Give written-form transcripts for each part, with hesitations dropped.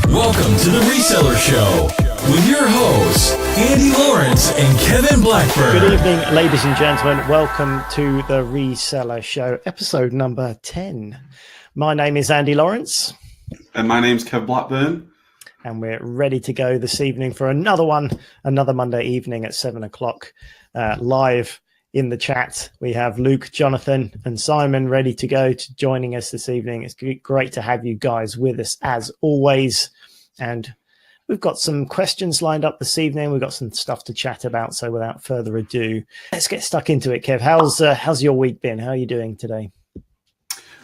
Welcome to the Reseller Show with your hosts, Andy Lawrence and Kevin Blackburn. Good evening, ladies and gentlemen. Welcome to the Reseller Show, episode number 10. My name is Andy Lawrence. And my name's Kev Blackburn. And we're ready to go this evening for another Monday evening at 7 o'clock, live in the chat. We have Luke, Jonathan, and Simon ready to go to joining us this evening. It's great to have you guys with us as always. And we've got some questions lined up this evening. We've got some stuff to chat about. So without further ado, let's get stuck into it. Kev, how's your week been? How are you doing today?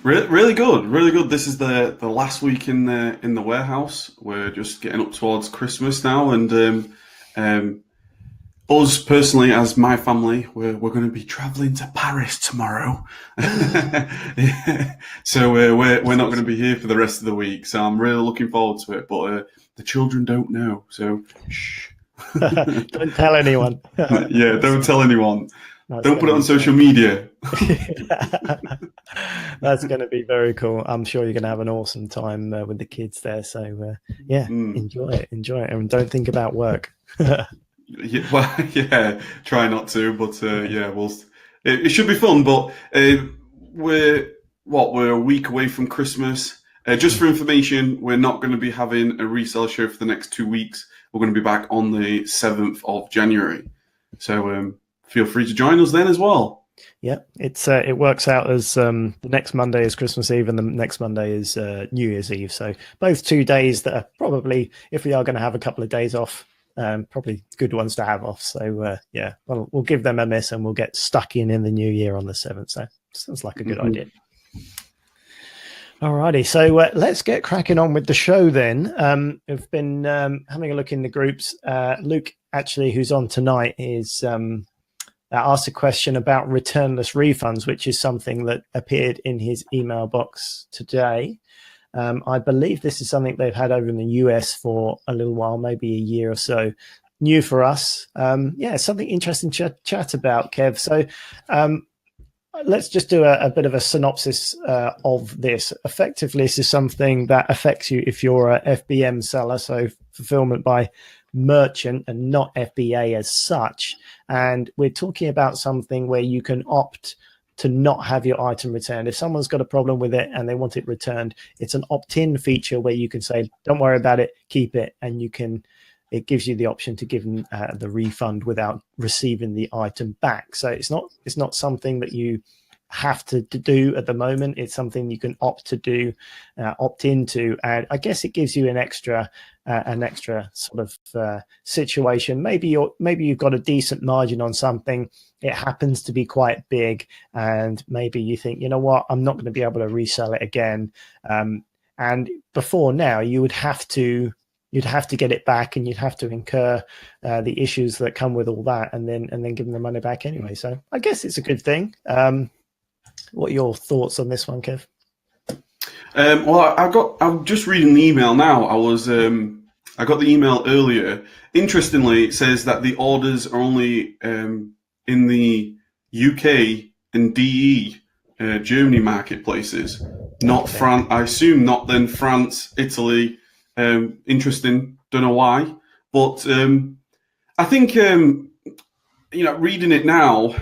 Really good, really good. This is the last week in the warehouse. We're just getting up towards Christmas now, and us personally, as my family, we're going to be traveling to Paris tomorrow. So we're not going to be here for the rest of the week. So I'm really looking forward to it. But the children don't know, so shh. Don't tell anyone. Yeah, don't tell anyone. Don't put it on social media. That's going to be very cool. I'm sure you're going to have an awesome time with the kids there. So enjoy it, and don't think about work. Yeah, try not to, but it should be fun. But we're a week away from Christmas. Just for information, we're not going to be having a Reseller Show for the next 2 weeks. We're going to be back on the 7th of January. So feel free to join us then as well. Yeah, it works out as the next Monday is Christmas Eve and the next Monday is New Year's Eve. So both 2 days that are probably, if we are going to have a couple of days off, probably good ones to have off. So we'll give them a miss and we'll get stuck in the new year on the 7th. So sounds like a good idea. Alrighty, so let's get cracking on with the show then. We've been having a look in the groups. Luke, actually, who's on tonight, is asked a question about returnless refunds, which is something that appeared in his email box today. I believe this is something they've had over in the US for a little while, maybe a year or so. New for us. Something interesting to chat about, Kev. So let's just do a bit of a synopsis of this. Effectively, this is something that affects you if you're a FBM seller, so fulfillment by merchant and not FBA as such. And we're talking about something where you can opt to not have your item returned. If someone's got a problem with it and they want it returned, it's an opt-in feature where you can say, don't worry about it, keep it. And it gives you the option to give them the refund without receiving the item back. So it's not something that you have to do at the moment. It's something you can opt into, and I guess it gives you an extra sort of situation. Maybe you've got a decent margin on something. It happens to be quite big, and maybe you think, you know what, I'm not going to be able to resell it again. And before now, you'd have to get it back, and you'd have to incur the issues that come with all that, and then give them the money back anyway. So I guess it's a good thing. What are your thoughts on this one, Kev? I'm just reading the email now. I got the email earlier. Interestingly, it says that the orders are only in the UK and DE Germany marketplaces, not France. I assume not then France, Italy. Interesting. Don't know why, but I think reading it now,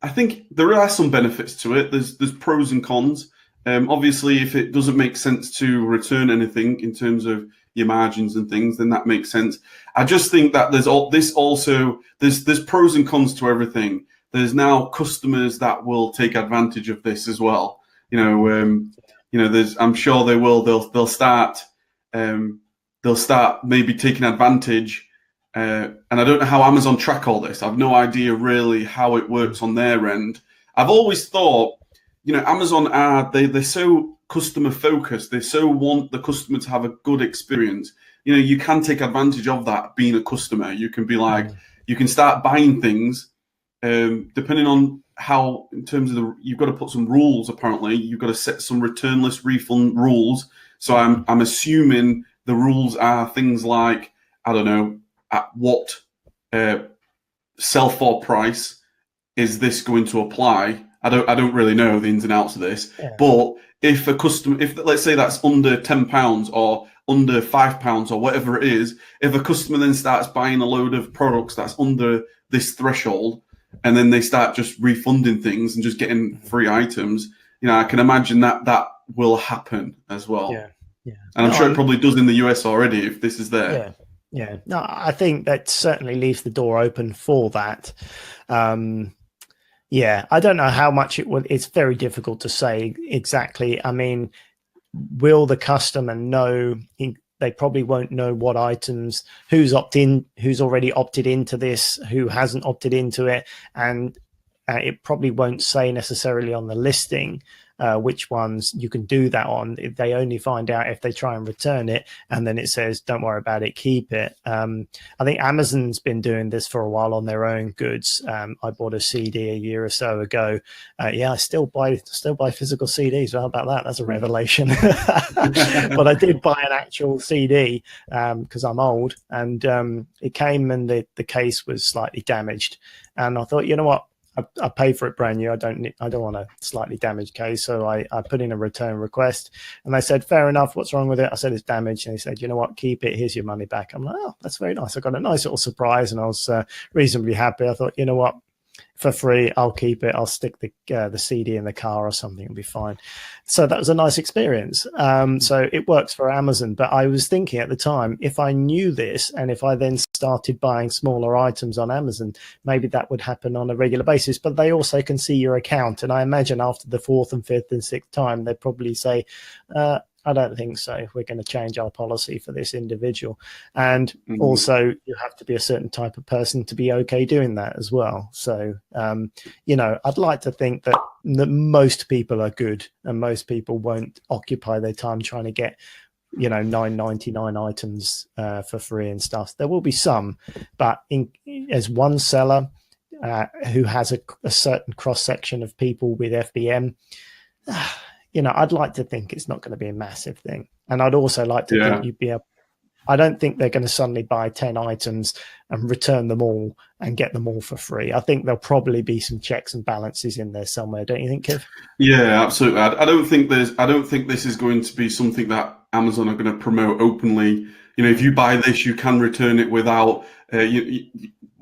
I think there are some benefits to it. There's pros and cons. Obviously, if it doesn't make sense to return anything in terms of your margins and things, then that makes sense. I just think that there's pros and cons to everything. There's now customers that will take advantage of this as well. I'm sure they will. They'll start maybe taking advantage. And I don't know how Amazon track all this. I've no idea really how it works on their end. I've always thought, Amazon they're so customer focused. They so want the customer to have a good experience. You can take advantage of that being a customer. You can be like, you can start buying things depending on how, in terms of you've got to put some rules. Apparently, you've got to set some returnless refund rules. So I'm assuming the rules are things like, I don't know, at what sell for price is this going to apply? I don't really know the ins and outs of this, but if a customer, if let's say that's under £10 or under £5 or whatever it is, if a customer then starts buying a load of products that's under this threshold, and then they start just refunding things and just getting free items, I can imagine that will happen as well. Yeah. And I'm sure it probably does in the US already if this is there. Yeah. Yeah. No, I think that certainly leaves the door open for that. Yeah, I don't know how much it will. It's very difficult to say exactly. I mean, will the customer know? They probably won't know what items, who's already opted into this, who hasn't opted into it, and it probably won't say necessarily on the listing which ones you can do that on. They only find out if they try and return it, and then it says, don't worry about it, keep it. I think Amazon's been doing this for a while on their own goods. I bought a CD a year or so ago. I still buy physical CDs. Well, how about that? That's a revelation. But I did buy an actual CD because I'm old, and it came and the case was slightly damaged. And I thought, you know what? I paid for it brand new. I don't want a slightly damaged case. So I put in a return request, and they said, fair enough. What's wrong with it? I said, it's damaged. And they said, you know what? Keep it. Here's your money back. I'm like, oh, that's very nice. I got a nice little surprise, and I was reasonably happy. I thought, you know what? For free, I'll keep it. I'll stick the CD in the car or something. It'll be fine. So that was a nice experience. So it works for Amazon. But I was thinking at the time, if I knew this, and if I then started buying smaller items on Amazon, maybe that would happen on a regular basis. But they also can see your account. And I imagine after the 4th and 5th and 6th time, they'd probably say, I don't think so. We're going to change our policy for this individual. And also you have to be a certain type of person to be okay doing that as well. So, I'd like to think that most people are good, and most people won't occupy their time trying to get, $9.99 items for free and stuff. There will be some, but as one seller who has a certain cross section of people with FBM, I'd like to think it's not going to be a massive thing. And I'd also like to think you'd be able, I don't think they're going to suddenly buy 10 items and return them all and get them all for free. I think there'll probably be some checks and balances in there somewhere. Don't you think, Kev? Yeah, absolutely. I don't think this is going to be something that Amazon are going to promote openly. If you buy this, you can return it without,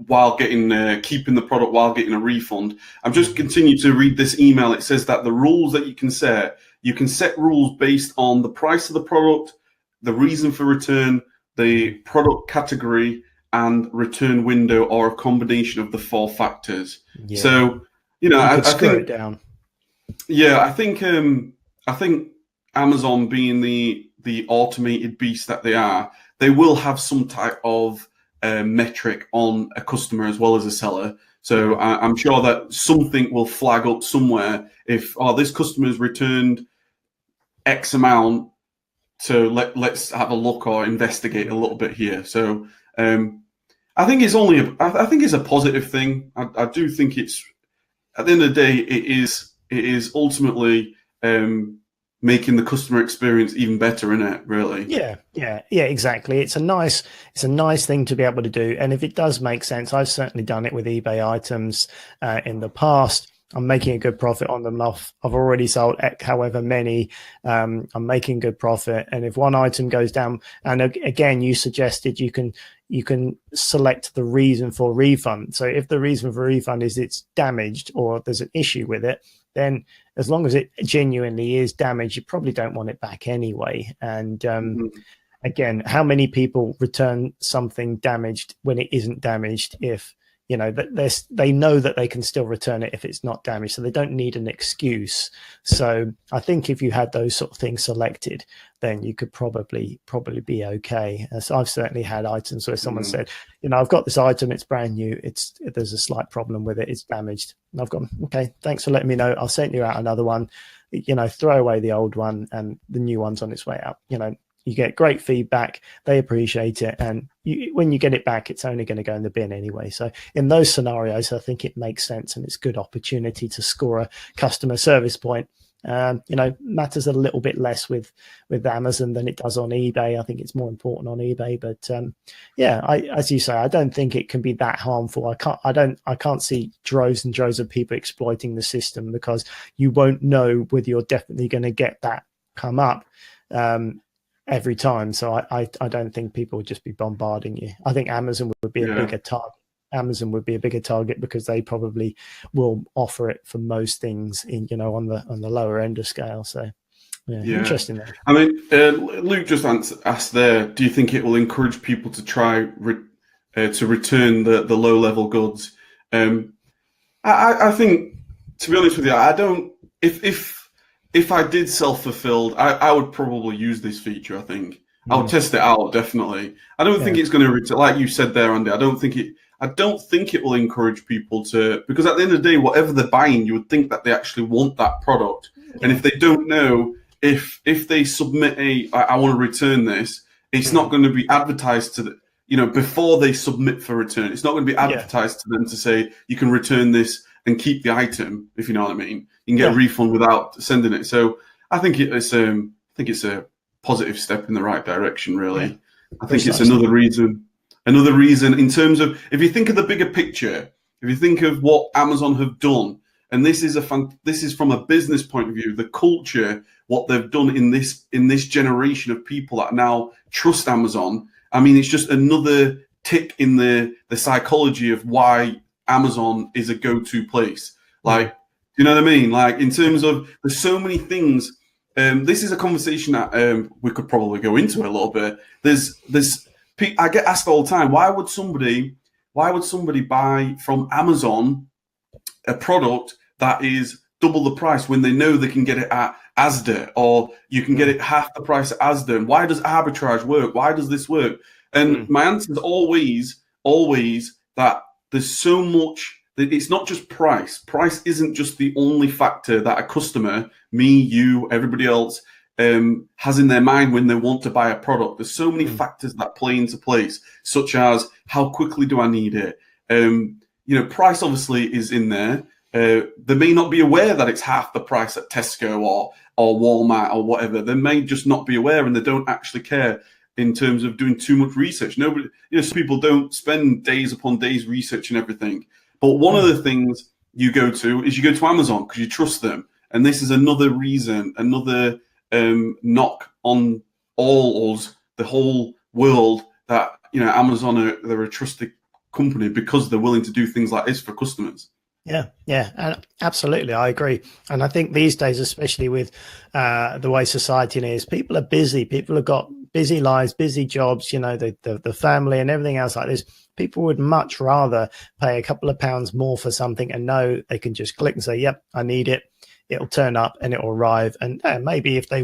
while getting keeping the product while getting a refund. I'm just continue to read this email. It says that the rules that you can set rules based on the price of the product, the reason for return, the product category, and return window, or a combination of the 4 factors. Yeah. So, I think it down. Yeah, I think Amazon, being the automated beast that they are, they will have some type of metric on a customer as well as a seller. So I'm sure that something will flag up somewhere if, this customer's returned X amount, so let's have a look or investigate a little bit here. So I think it's a positive thing. I do think it's, at the end of the day, it is ultimately making the customer experience even better, isn't it? Really? Yeah, exactly. It's a nice thing to be able to do, and if it does make sense, I've certainly done it with eBay items in the past. I'm making a good profit on them. I've already sold however many. I'm making good profit, and if one item goes down, and again, you suggested you can select the reason for refund. So if the reason for refund is it's damaged or there's an issue with it, then as long as it genuinely is damaged, you probably don't want it back anyway. And again, how many people return something damaged when it isn't damaged if, they know that they can still return it if it's not damaged, so they don't need an excuse. So I think if you had those sort of things selected, then you could probably be okay. So I've certainly had items where someone said, I've got this item, it's brand new, there's a slight problem with it, it's damaged. And I've gone, okay, thanks for letting me know. I'll send you out another one. Throw away the old one, and the new one's on its way out. You get great feedback, they appreciate it, and when you get it back, it's only going to go in the bin anyway. So in those scenarios, I think it makes sense, and it's a good opportunity to score a customer service point. Matters a little bit less with Amazon than it does on eBay. I think it's more important on eBay, but as you say, I don't think it can be that harmful. I can't see droves and droves of people exploiting the system, because you won't know whether you're definitely going to get that come up. every time. So I don't think people would just be bombarding you. I think Amazon would be a bigger target. Amazon would be a bigger target because they probably will offer it for most things in, on the lower end of scale. So interesting there. I mean, Luke just asked there, do you think it will encourage people to try to return the low level goods? I think, to be honest with you, I don't. If I did self-fulfilled, I would probably use this feature. I think I would test it out, definitely. I don't think it's going to, like you said there, Andy. I don't think it will encourage people to, because at the end of the day, whatever they're buying, you would think that they actually want that product. And if they don't know, if they submit I want to return this, it's not going to be advertised to before they submit for return. It's not going to be advertised to them to say you can return this and keep the item, if you know what I mean. You can get a refund without sending it. So I think it's a positive step in the right direction, really. Yeah. I think it's another reason in terms of, if you think of the bigger picture, if you think of what Amazon have done, and this is from a business point of view, the culture, what they've done in this generation of people that now trust Amazon. I mean, it's just another tick in the psychology of why Amazon is a go-to place. Like, you know what I mean? Like, in terms of, there's so many things. This is a conversation that we could probably go into a little bit. I get asked all the time, why would somebody buy from Amazon a product that is double the price when they know they can get it at Asda, or you can get it half the price at Asda? And why does arbitrage work? Why does this work? And my answer is always that there's so much. It's not just price. Price isn't just the only factor that a customer, me, you, everybody else, has in their mind when they want to buy a product. There's so many factors that play into place, such as how quickly do I need it? Price obviously is in there. They may not be aware that it's half the price at Tesco or Walmart or whatever. They may just not be aware, and they don't actually care in terms of doing too much research. Nobody, some people don't spend days upon days researching everything. But one of the things you go to Amazon because you trust them. And this is another reason, another knock on all us, the whole world, that Amazon they're a trusted company because they're willing to do things like this for customers. Yeah, and absolutely, I agree. And I think these days, especially with the way society is, people are busy. People have got busy lives, busy jobs, the family and everything else like this. People would much rather pay a couple of pounds more for something and know they can just click and say, yep, I need it. It'll turn up and it'll arrive. And maybe if they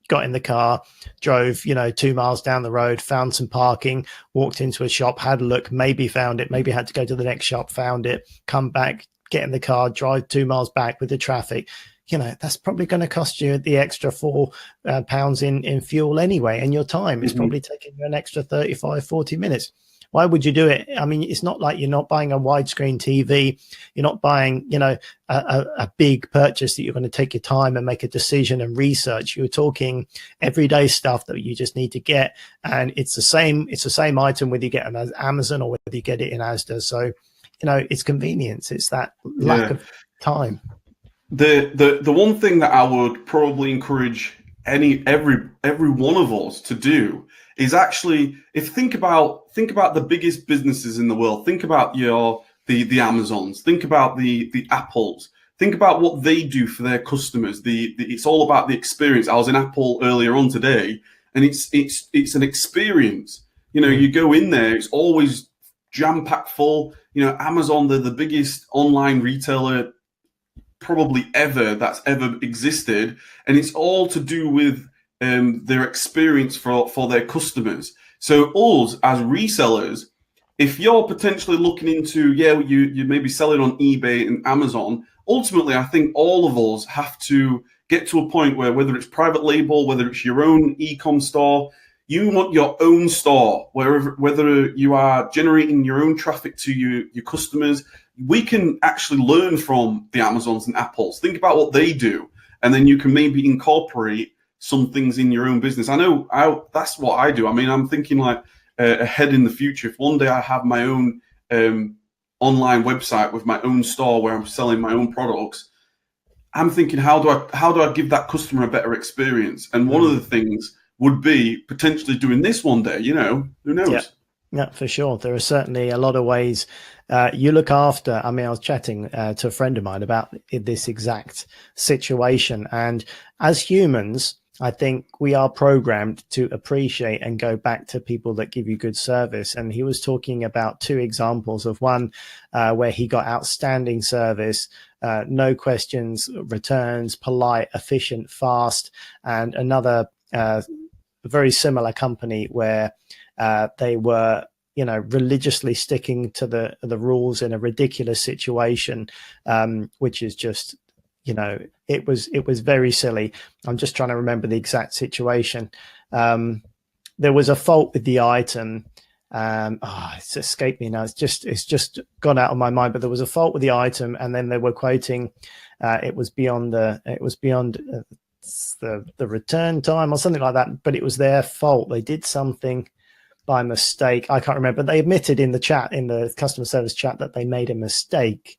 got in the car, drove, 2 miles down the road, found some parking, walked into a shop, had a look, maybe found it, maybe had to go to the next shop, found it, come back, get in the car, drive 2 miles back with the traffic. That's probably going to cost you the extra £4 in fuel anyway. And your time is probably taking you an extra 35, 40 minutes. Why would you do it? I mean, it's not like you're not buying a widescreen TV. You're not buying, a big purchase that you're going to take your time and make a decision and research. You're talking everyday stuff that you just need to get. And it's the same item whether you get it on Amazon or whether you get it in Asda. So, it's convenience. It's that lack of time. The one thing that I would probably encourage every one of us to do is actually, think about the biggest businesses in the world. Think about the Amazons. Think about the Apples. Think about what they do for their customers. It's all about the experience. I was in Apple earlier on today, and it's an experience. You go in there, it's always jam-packed full. Amazon, they're the biggest online retailer probably that's ever existed, and it's all to do with their experience for their customers. So us as resellers, if you're potentially looking into, you may be selling on eBay and Amazon, ultimately I think all of us have to get to a point where, whether it's private label, whether it's your own e-com store, you want your own store, whether you are generating your own traffic to your customers. We can actually learn from the Amazons and Apples. Think about what they do, and then you can maybe incorporate some things in your own business. I know that's what I do. I mean, I'm thinking like ahead in the future. If one day I have my own online website with my own store where I'm selling my own products, I'm thinking, how do I give that customer a better experience? And one of the things would be potentially doing this one day. You know, who knows? Yeah. Yeah, for sure. There are certainly a lot of ways you look after. I mean, I was chatting to a friend of mine about this exact situation. And as humans, I think we are programmed to appreciate and go back to people that give you good service. And he was talking about two examples of one where he got outstanding service, no questions, returns, polite, efficient, fast, and another very similar company where they were, religiously sticking to the rules in a ridiculous situation, which is just, it was very silly. I'm just trying to remember the exact situation. There was a fault with the item. It's escaped me now. It's just gone out of my mind. But there was a fault with the item, and then they were quoting it was beyond the return time or something like that. But it was their fault. They did something by mistake. I can't remember. They admitted in the chat, in the customer service chat, that they made a mistake,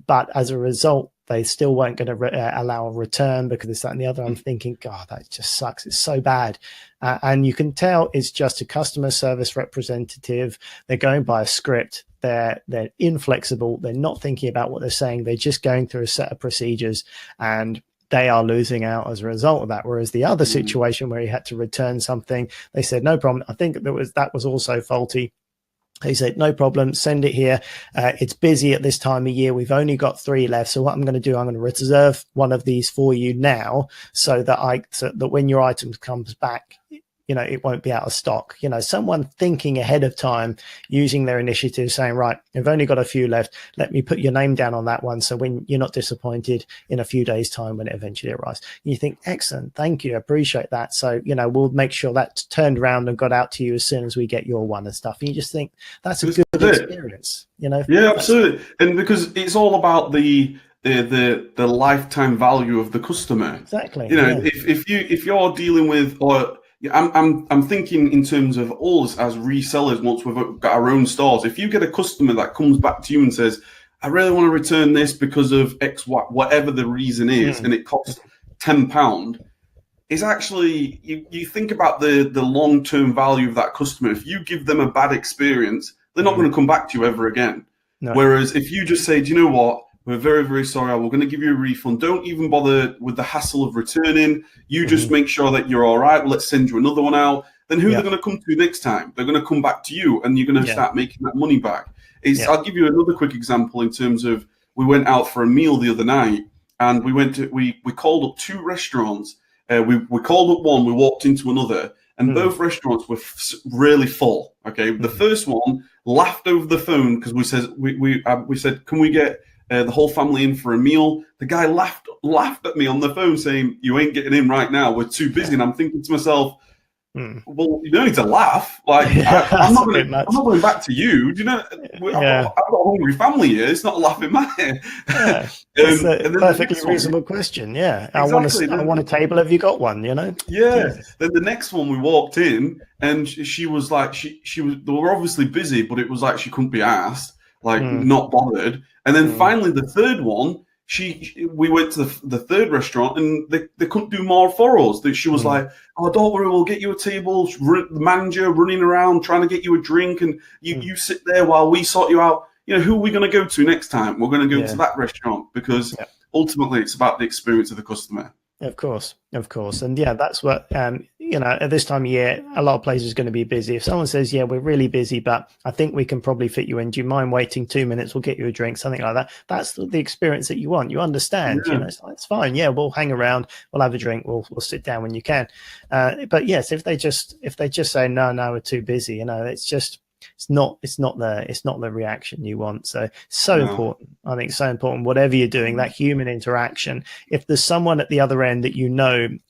but as a result, they still weren't going to allow a return because this, that, and the other. I'm thinking, God, that just sucks. It's so bad. And you can tell it's just a customer service representative. They're going by a script. They're inflexible. They're not thinking about what they're saying. They're just going through a set of procedures, and they are losing out as a result of that. Whereas the other situation where he had to return something, they said, no problem. I think that was also faulty. He said, no problem, send it here. It's busy at this time of year. We've only got 3 left. So what I'm going to do, I'm going to reserve one of these for you now so that when your item comes back, it won't be out of stock. Someone thinking ahead of time, using their initiative, saying, right, we've only got a few left. Let me put your name down on that one. So when you're not disappointed in a few days' time when it eventually arrives, you think, excellent, thank you, appreciate that. So, we'll make sure that's turned around and got out to you as soon as we get your one and stuff. And you just think that's a good experience, Yeah, absolutely. And because it's all about the lifetime value of the customer. Exactly. If you're dealing with, or I'm thinking in terms of us as resellers. Once we've got our own stores, if you get a customer that comes back to you and says, I really want to return this because of X, whatever the reason is, and it costs £10, it's actually, you think about the long-term value of that customer. If you give them a bad experience, they're not going to come back to you ever again. No. Whereas if you just say, do you know what? We're very, very sorry. We're going to give you a refund. Don't even bother with the hassle of returning. You just make sure that you're all right. Let's send you another one out. Then who they're going to come to next time? They're going to come back to you, and you're going to start making that money back. I'll give you another quick example in terms of, we went out for a meal the other night, and we called up 2 restaurants. We called up one, we walked into another, and both restaurants were really full. Okay, the first one laughed over the phone because we said, can we get the whole family in for a meal? The guy laughed at me on the phone saying, you ain't getting in right now, we're too busy. And I'm thinking to myself, well, you don't need to laugh. Like, I'm not going back to you. Do you know? I've got a hungry family here. It's not a laughing matter. Yeah, it's a perfectly reasonable question. Yeah, exactly. I want a table. Have you got one? Yeah. Then the next one, we walked in, and she was like, she was. They were obviously busy, but it was like she couldn't be asked, like not bothered. And then finally, the third one, we went to the third restaurant, and they couldn't do more for us. She was like, oh, don't worry, we'll get you a table. The manager running around trying to get you a drink, and you sit there while we sort you out. Who are we going to go to next time? We're going to go to that restaurant, because ultimately it's about the experience of the customer. Of course. And that's what, at this time of year, a lot of places are going to be busy. If someone says, we're really busy, but I think we can probably fit you in. Do you mind waiting 2 minutes? We'll get you a drink, something like that. That's the experience that you want. You understand, it's fine. Yeah, we'll hang around. We'll have a drink. We'll sit down when you can. But yes, if they just say, no, we're too busy, it's just, it's not the reaction you want. So important. I think so important. Whatever you're doing, that human interaction. If there's someone at the other end that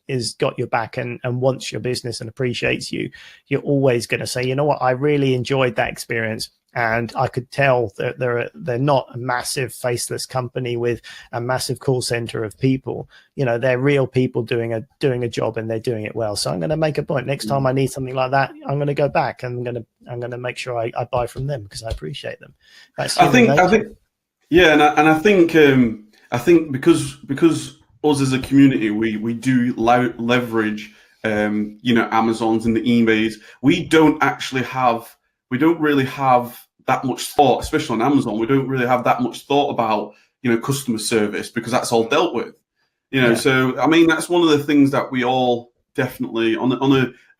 is got your back and wants your business and appreciates you, you're always going to say, you know what, I really enjoyed that experience. And I could tell that they're not a massive faceless company with a massive call center of people. They're real people doing a job, and they're doing it well. So I'm going to make a point. Next time I need something like that, I'm going to go back, and I'm going to make sure I buy from them because I appreciate them. I think because us as a community, we do leverage Amazons and the eBays. We don't really have that much thought, especially on Amazon. We don't really have that much thought about, customer service because that's all dealt with. So I mean, that's one of the things that we all definitely on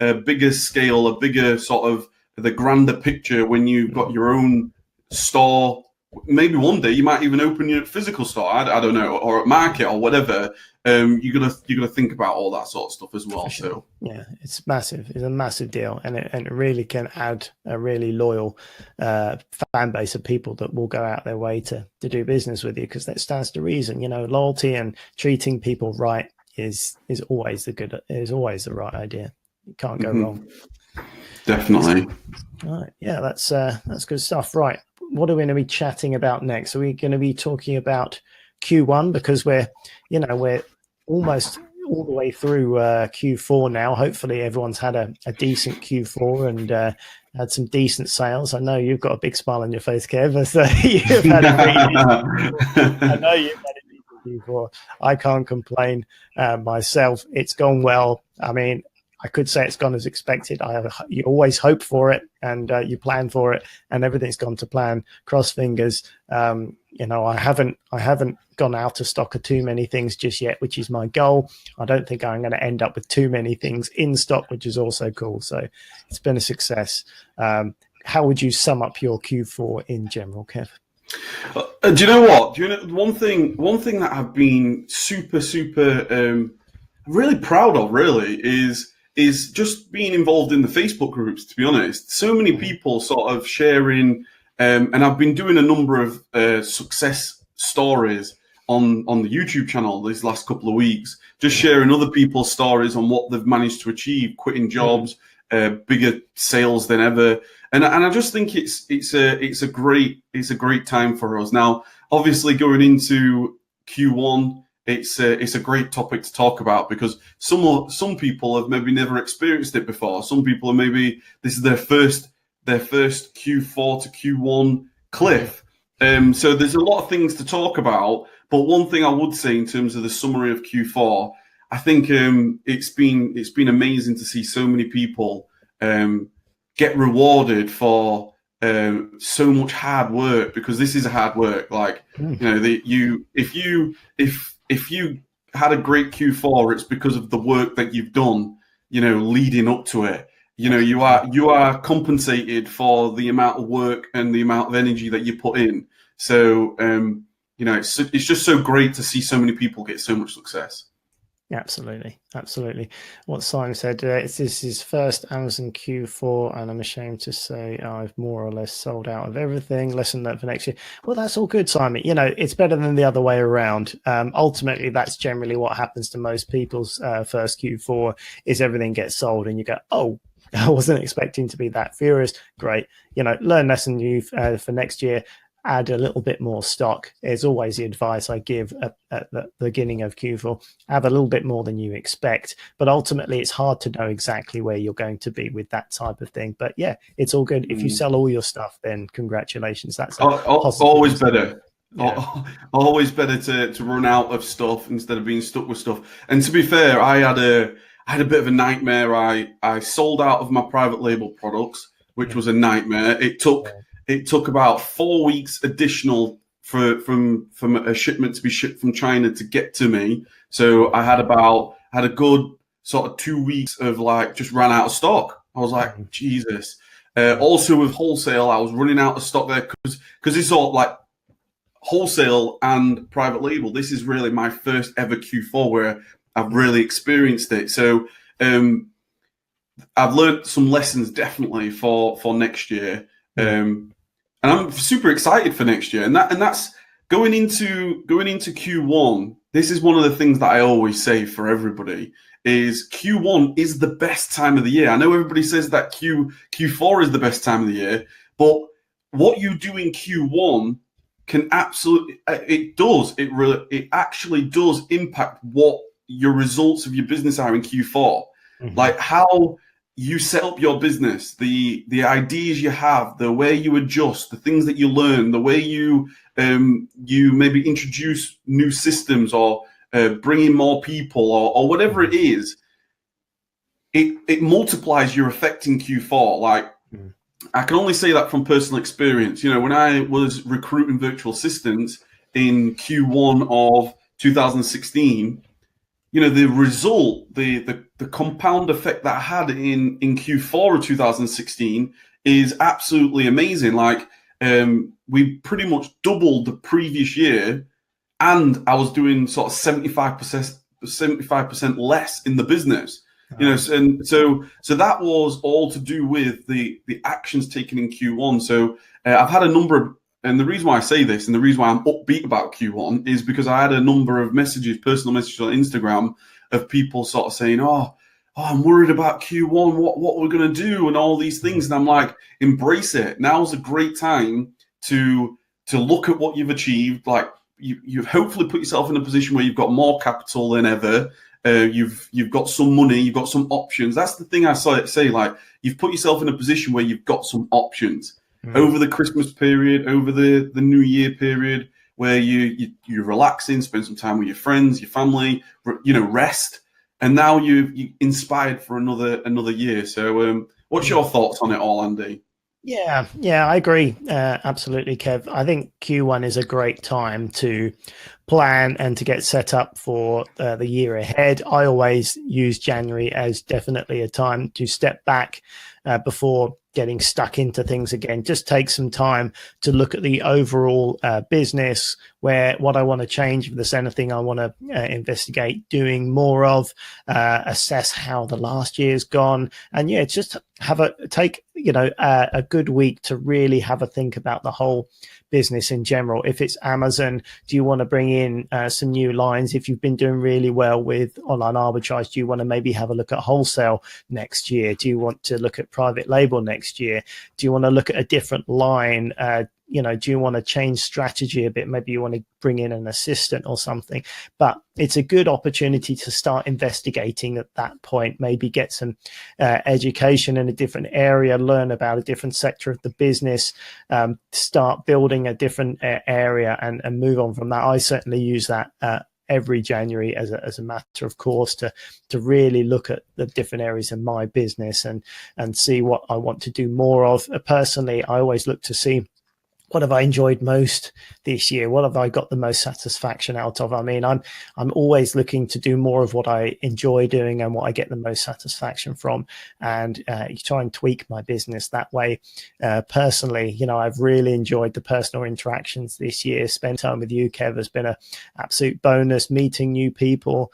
a bigger scale, a bigger sort of the grander picture. When you've got your own store, maybe one day you might even open your physical store. I don't know, or at market or whatever. You gotta think about all that sort of stuff as well. Sure. So yeah, it's massive. It's a massive deal, and it really can add a really loyal fan base of people that will go out their way to do business with you, because that stands to reason. Loyalty and treating people right is always the right idea. You can't go wrong. Definitely. All right, yeah, that's good stuff. Right, what are we going to be chatting about next? Are we going to be talking about Q1, because we're almost all the way through Q4 now. Hopefully everyone's had a decent Q4 and had some decent sales. I know you've got a big smile on your face, Kev, so you've had I know you've had a decent Q4. I can't complain myself. It's gone well. I mean, I could say it's gone as expected. You always hope for it, and you plan for it, and everything's gone to plan. Cross fingers. I haven't gone out of stock of too many things just yet, which is my goal. I don't think I'm going to end up with too many things in stock, which is also cool. So it's been a success. How would you sum up your Q4 in general, Kev? Do you know what? One thing that I've been super really proud of, really, is just being involved in the Facebook groups, to be honest. So many people sort of sharing, and I've been doing a number of success stories on the YouTube channel these last couple of weeks, just sharing other people's stories on what they've managed to achieve, quitting jobs, bigger sales than ever. And I just think it's a great time for us. Now, obviously going into Q1, it's a great topic to talk about, because some people have maybe never experienced it before. Some people are maybe this is their first Q4 to Q1 cliff. So there's a lot of things to talk about. But one thing I would say in terms of the summary of Q4, I think it's been amazing to see so many people get rewarded for so much hard work, because this is a hard work. Like if you had a great Q4, it's because of the work that you've done, leading up to it. You are compensated for the amount of work and the amount of energy that you put in. So, it's just so great to see so many people get so much success. Absolutely. What Simon said, this is his first Amazon Q4, and I'm ashamed to say I've more or less sold out of everything. Lesson learned for next year. Well, that's all good, Simon. It's better than the other way around. Ultimately, that's generally what happens to most people's first Q4 is everything gets sold, and you go, oh, I wasn't expecting to be that furious. Great. Learn lesson you for next year. Add a little bit more stock is always the advice I give at the beginning of Q4. Have a little bit more than you expect, but ultimately it's hard to know exactly where you're going to be with that type of thing. But yeah, it's all good. If you sell all your stuff, then congratulations. That's always better. Yeah. Always better to run out of stuff instead of being stuck with stuff. And to be fair, I had a bit of a nightmare. I sold out of my private label products, which was a nightmare. It took about 4 weeks additional from a shipment to be shipped from China to get to me. So I had a good sort of 2 weeks of just ran out of stock. I was like, Jesus. Also with wholesale, I was running out of stock there because it's all like wholesale and private label. This is really my first ever Q4 where I've really experienced it. So I've learned some lessons definitely for next year. And I'm super excited for next year. And that's going into Q1. This is one of the things that I always say for everybody is Q1 is the best time of the year. I know everybody says that Q4 is the best time of the year, but what you do in Q1 can absolutely, it actually does impact what your results of your business are in Q4. Like how you set up your business, the ideas you have, the way you adjust, the things that you learn, the way you maybe introduce new systems or bring in more people or whatever it is. it multiplies your effect in Q4. Like, I can only say that from personal experience. You know, when I was recruiting virtual assistants in Q1 of 2016, you know, the result, the compound effect that I had in Q4 of 2016 is absolutely amazing. Like, we pretty much doubled the previous year, and I was doing sort of 75% less in the business. You know, and so that was all to do with the actions taken in Q1. So I've had a number of, and the reason why I say this, and the reason why I'm upbeat about Q1 is because I had a number of messages, personal messages on Instagram of people sort of saying, "Oh, I'm worried about Q1. What we're gonna do, and all these things." And I'm like, embrace it. Now's a great time to look at what you've achieved. Like, you've hopefully put yourself in a position where you've got more capital than ever. You've got some money, you've got some options. That's the thing I say. Like, you've put yourself in a position where you've got some options over the Christmas period, over the New Year period, where you're relaxing, spend some time with your friends, your family, you know, rest. And now you're inspired for another year. So, what's your thoughts on it all, Andy? Yeah, I agree. Absolutely, Kev. I think Q1 is a great time to plan and to get set up for the year ahead. I always use January as definitely a time to step back before getting stuck into things again. Just take some time to look at the overall business, what I want to change, if there's anything I want to investigate doing more of, assess how the last year's gone, and just take a good week to really have a think about the whole business in general. If it's Amazon, do you want to bring in some new lines? If you've been doing really well with online arbitrage, do you want to maybe have a look at wholesale next year? Do you want to look at private label next year? Do you want to look at a different line? Do you want to change strategy a bit? Maybe you want to bring in an assistant or something. But it's a good opportunity to start investigating at that point, maybe get some education in a different area, learn about a different sector of the business, start building a different area and move on from that. I certainly use that every January as a matter of course to really look at the different areas in my business and see what I want to do more of. Personally, I always look to see, what have I enjoyed most this year? What have I got the most satisfaction out of? I mean, I'm always looking to do more of what I enjoy doing and what I get the most satisfaction from, and try and tweak my business that way. Personally, I've really enjoyed the personal interactions this year. Spend time with you, Kev, has been an absolute bonus. Meeting new people,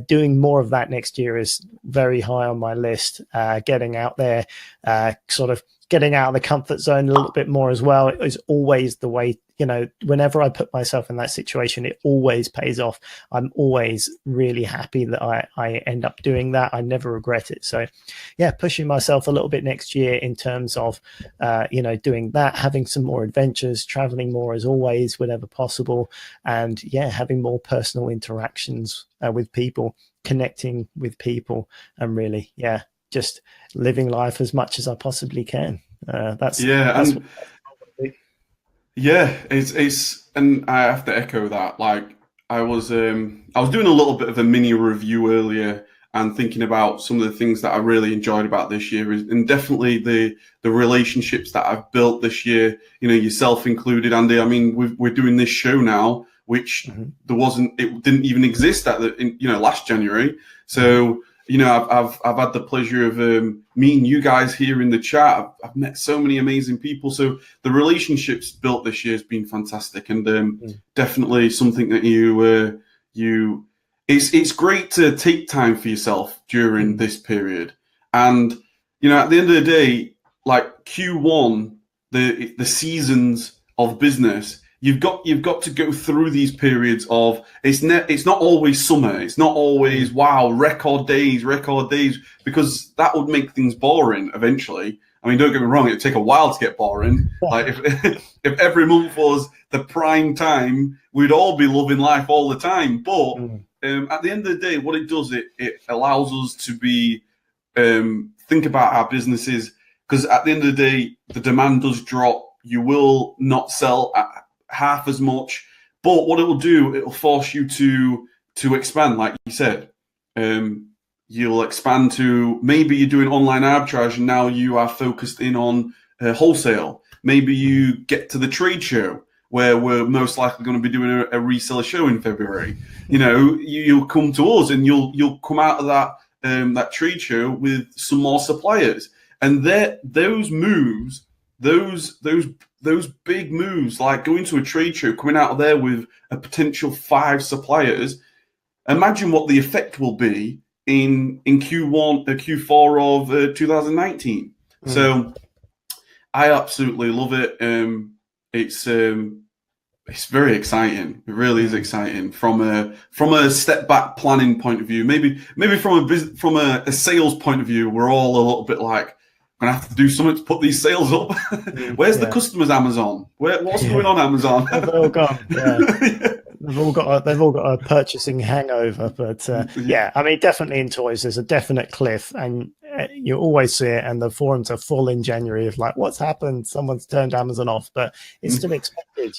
doing more of that next year is very high on my list. Getting out there, getting out of the comfort zone a little bit more as well is always the way. Whenever I put myself in that situation, it always pays off. I'm always really happy that I end up doing that. I never regret it. So pushing myself a little bit next year in terms of doing that, having some more adventures, traveling more as always whenever possible, and having more personal interactions with people, connecting with people, and really just living life as much as I possibly can. It's and I have to echo that. Like, I was doing a little bit of a mini review earlier and thinking about some of the things that I really enjoyed about this year, and definitely the relationships that I've built this year. Yourself included, Andy. I mean, we're doing this show now, which it didn't even exist last January. So. I've had the pleasure of meeting you guys here in the chat. I've met so many amazing people. So the relationships built this year has been fantastic, and definitely something that it's great to take time for yourself during this period. And at the end of the day, like Q1, the seasons of business, you've got to go through these periods of it's not always summer. It's not always record days, because that would make things boring eventually. I mean, don't get me wrong, it'd take a while to get boring. Like if every month was the prime time, we'd all be loving life all the time. But at the end of the day, what it does, it allows us to be think about our businesses, because at the end of the day, the demand does drop. You will not sell half as much, but what it will do, it will force you to expand, like you said. you'll expand to maybe you're doing online arbitrage and now you are focused in on wholesale. Maybe you get to the trade show where we're most likely going to be doing a reseller show in February. You'll come to us and you'll come out of that trade show with some more suppliers. And those moves, those big moves, like going to a trade show, coming out of there with a potential 5 suppliers, imagine what the effect will be in Q4 of 2019. So I absolutely love it. It's very exciting. It really is exciting from a step back planning point of view. Maybe from a sales point of view, we're all a little bit like, I'm gonna have to do something to put these sales up. Where's the customers, Amazon? What's going on, Amazon? They've all gone. Yeah. They've all got a purchasing hangover. But yeah, I mean, definitely in toys, there's a definite cliff, and you always see it. And the forums are full in January of like, what's happened? Someone's turned Amazon off, but it's still expected.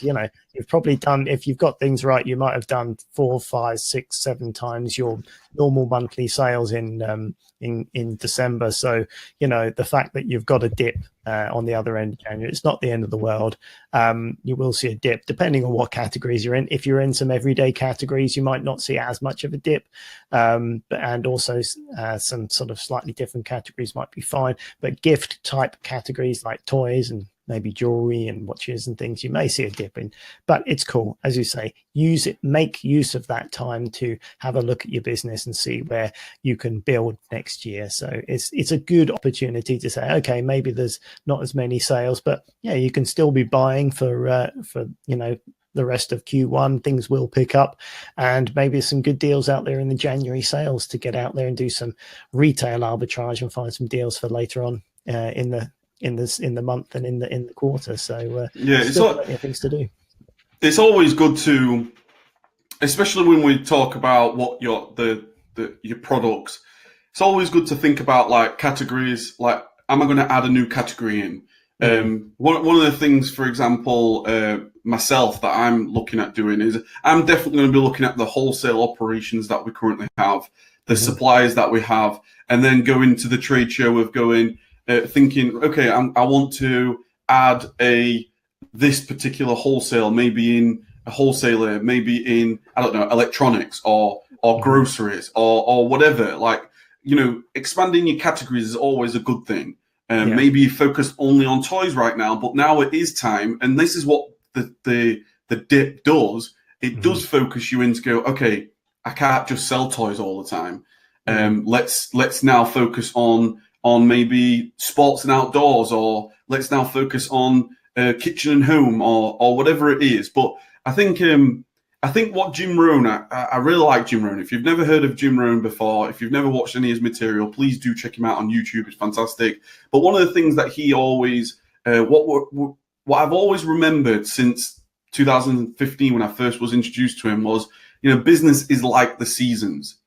You've probably done, if you've got things right, you might have done 4, 5, 6, 7 times your normal monthly sales in December. So the fact that you've got a dip on the other end of January, it's not the end of the world. You will see a dip depending on what categories you're in. If you're in some everyday categories, you might not see as much of a dip, and also some sort of slightly different categories might be fine. But gift type categories like toys and maybe jewelry and watches and things, you may see a dip in, but it's cool. As you say, make use of that time to have a look at your business and see where you can build next year. So it's a good opportunity to say, okay, maybe there's not as many sales, but yeah, you can still be buying for the rest of Q1. Things will pick up, and maybe some good deals out there in the January sales to get out there and do some retail arbitrage and find some deals for later on in the month and in the quarter. So it's plenty of things to do. It's always good to, especially when we talk about what your products, it's always good to think about like categories. Like, am I going to add a new category in? One of the things, for example, myself that I'm looking at doing is I'm definitely going to be looking at the wholesale operations that we currently have, the suppliers that we have, and then go into the trade show of thinking, okay, I want to add this particular wholesale, maybe in a wholesaler, maybe in, I don't know, electronics or groceries or whatever. Like, expanding your categories is always a good thing. Maybe you focus only on toys right now, but now it is time, and this is what the dip does. It does focus you in to go, okay, I can't just sell toys all the time. Let's now focus on maybe sports and outdoors, or let's now focus on kitchen and home, or whatever it is. But I think what Jim Rohn, I really like Jim Rohn. If you've never heard of Jim Rohn before, if you've never watched any of his material, please do check him out on YouTube. It's fantastic. But one of the things that he always, what I've always remembered since 2015 when I first was introduced to him was, business is like the seasons.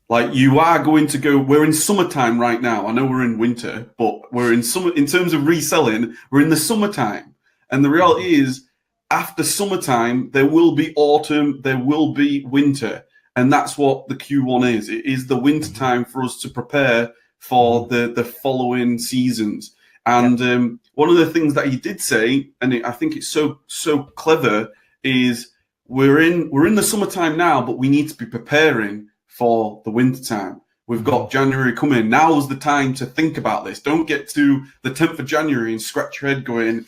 Like, you are going to go, we're in summertime right now. I know we're in winter, but we're in summer. In terms of reselling, we're in the summertime. And the reality is, after summertime, there will be autumn, there will be winter. And that's what the Q1 is. It is the winter time for us to prepare for the following seasons. And one of the things that he did say, and I think it's so clever, is we're in the summertime now, but we need to be preparing for the winter time. We've got January coming. Now's the time to think about this. Don't get to the 10th of January and scratch your head going,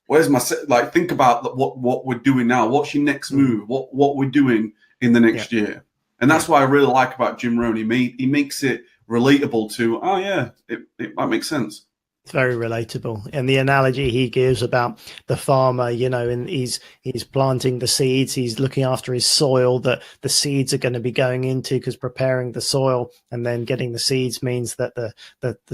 where's my think about what we're doing now. What's your next move? What we're doing in the next year. And that's what I really like about Jim Rohn. He makes it relatable to, it might make sense. It's very relatable. And the analogy he gives about the farmer, and he's planting the seeds, he's looking after his soil that the seeds are going to be going into, because preparing the soil and then getting the seeds means that the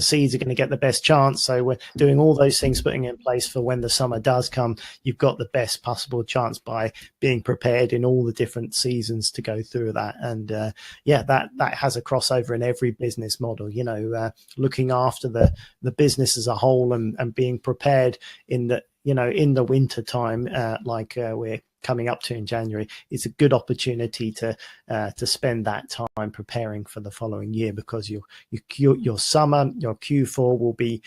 seeds are going to get the best chance. So we're doing all those things, putting in place for when the summer does come, you've got the best possible chance by being prepared in all the different seasons to go through that. And that has a crossover in every business model, looking after the business as a whole and being prepared in the winter time, like we're coming up to in January, it's a good opportunity to spend that time preparing for the following year, because your summer, your Q4 will be